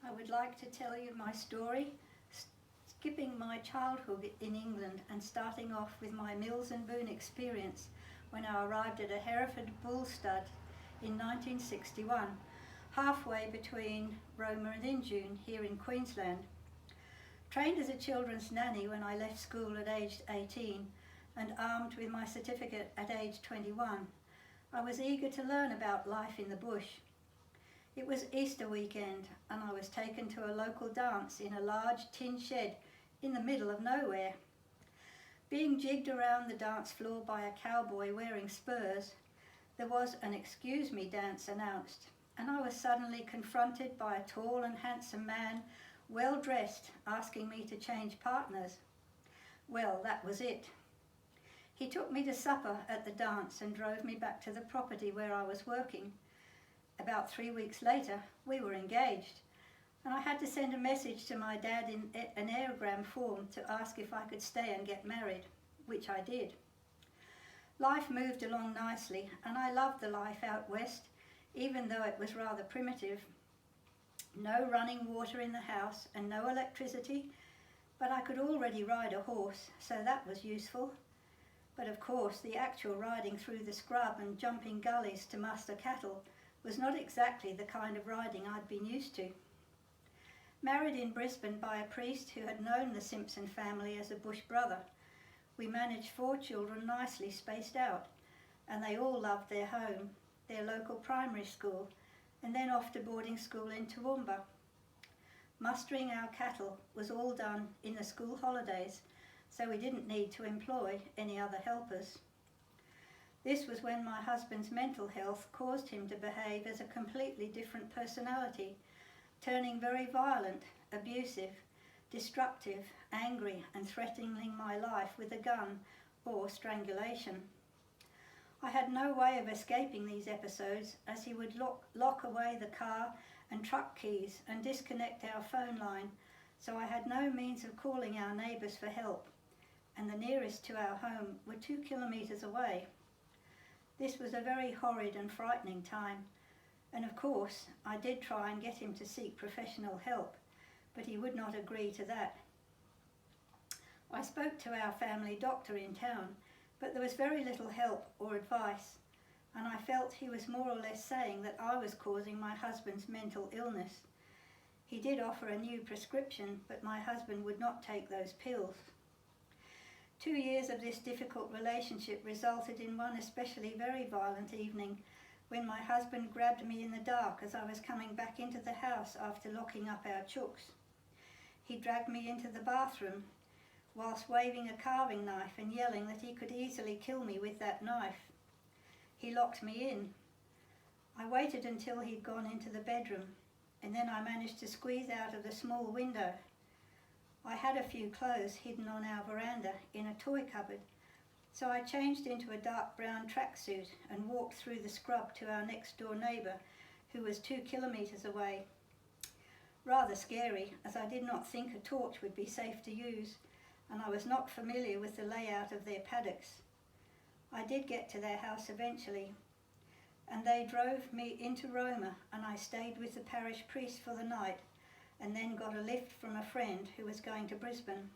I would like to tell you my story, skipping my childhood in England and starting off with my Mills and Boon experience when I arrived at a Hereford bull stud in 1961, halfway between Roma and Injune here in Queensland. Trained as a children's nanny when I left school at age 18 and armed with my certificate at age 21, I was eager to learn about life in the bush. It was Easter weekend and I was taken to a local dance in a large tin shed in the middle of nowhere. Being jigged around the dance floor by a cowboy wearing spurs, there was an "excuse me" dance announced, and I was suddenly confronted by a tall and handsome man, well dressed, asking me to change partners. Well, that was it. He took me to supper at the dance and drove me back to the property where I was working. About 3 weeks later, we were engaged, and I had to send a message to my dad in an aerogram form to ask if I could stay and get married, which I did. Life moved along nicely, and I loved the life out west, even though it was rather primitive. No running water in the house and no electricity, but I could already ride a horse, so that was useful. But of course, the actual riding through the scrub and jumping gullies to muster cattle was not exactly the kind of riding I'd been used to. Married in Brisbane by a priest who had known the Simpson family as a bush brother, we managed 4 children nicely spaced out, and they all loved their home, their local primary school, and then off to boarding school in Toowoomba. Mustering our cattle was all done in the school holidays, so we didn't need to employ any other helpers. This was when my husband's mental health caused him to behave as a completely different personality, turning very violent, abusive, destructive, angry, and threatening my life with a gun or strangulation. I had no way of escaping these episodes, as he would lock away the car and truck keys and disconnect our phone line, so I had no means of calling our neighbours for help, and the nearest to our home were 2 kilometres away. This was a very horrid and frightening time, and of course I did try and get him to seek professional help, but he would not agree to that. I spoke to our family doctor in town, but there was very little help or advice, and I felt he was more or less saying that I was causing my husband's mental illness. He did offer a new prescription, but my husband would not take those pills. 2 years of this difficult relationship resulted in one especially very violent evening when my husband grabbed me in the dark as I was coming back into the house after locking up our chooks. He dragged me into the bathroom whilst waving a carving knife and yelling that he could easily kill me with that knife. He locked me in. I waited until he'd gone into the bedroom, and then I managed to squeeze out of the small window. I had a few clothes hidden on our veranda in a toy cupboard, so I changed into a dark brown tracksuit and walked through the scrub to our next door neighbour, who was 2 kilometres away. Rather scary, as I did not think a torch would be safe to use, and I was not familiar with the layout of their paddocks. I did get to their house eventually, and they drove me into Roma, and I stayed with the parish priest for the night, and then got a lift from a friend who was going to Brisbane.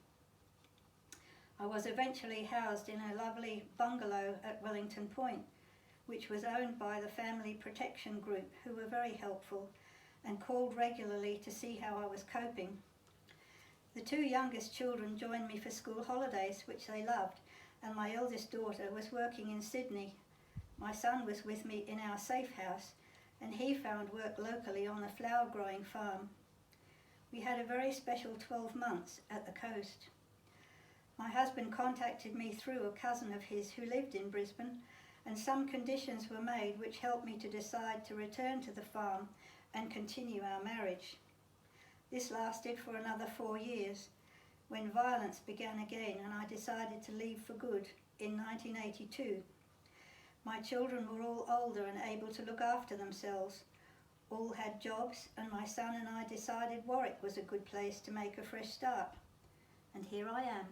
I was eventually housed in a lovely bungalow at Wellington Point, which was owned by the Family Protection Group, who were very helpful and called regularly to see how I was coping. The 2 youngest children joined me for school holidays, which they loved, and my eldest daughter was working in Sydney. My son was with me in our safe house, and he found work locally on a flower growing farm. We had a very special 12 months at the coast. My husband contacted me through a cousin of his who lived in Brisbane, and some conditions were made which helped me to decide to return to the farm and continue our marriage. This lasted for another 4 years, when violence began again and I decided to leave for good in 1982. My children were all older and able to look after themselves. All had jobs, and my son and I decided Warwick was a good place to make a fresh start. And here I am.